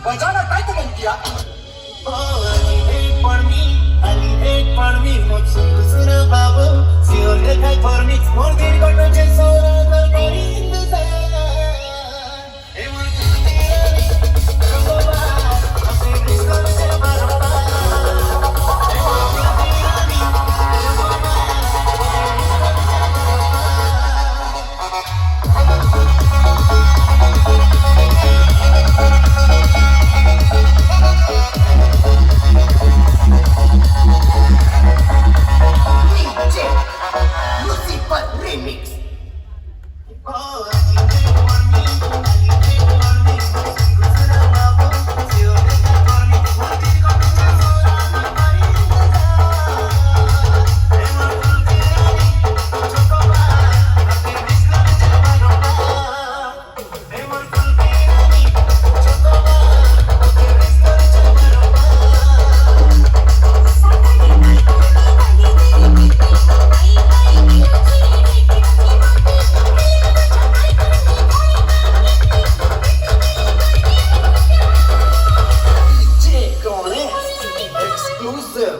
बजाना काय तो म्हणतीया for me, I hate for me, what's so babu, see all the time for me, more than got no chance so the body in the sun. Hey, what you so bad, I say this gonna say baraba. Hey, what you so remix. Oh, you hate for me, you hate for me. Gusura babu, see all the time for me. More than got no chance so the body in the sun. Hey, what you so bad, I say this gonna say baraba. Hey, what you so bad, I say this gonna say baraba. Exclusive.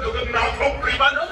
Jagannath Premanand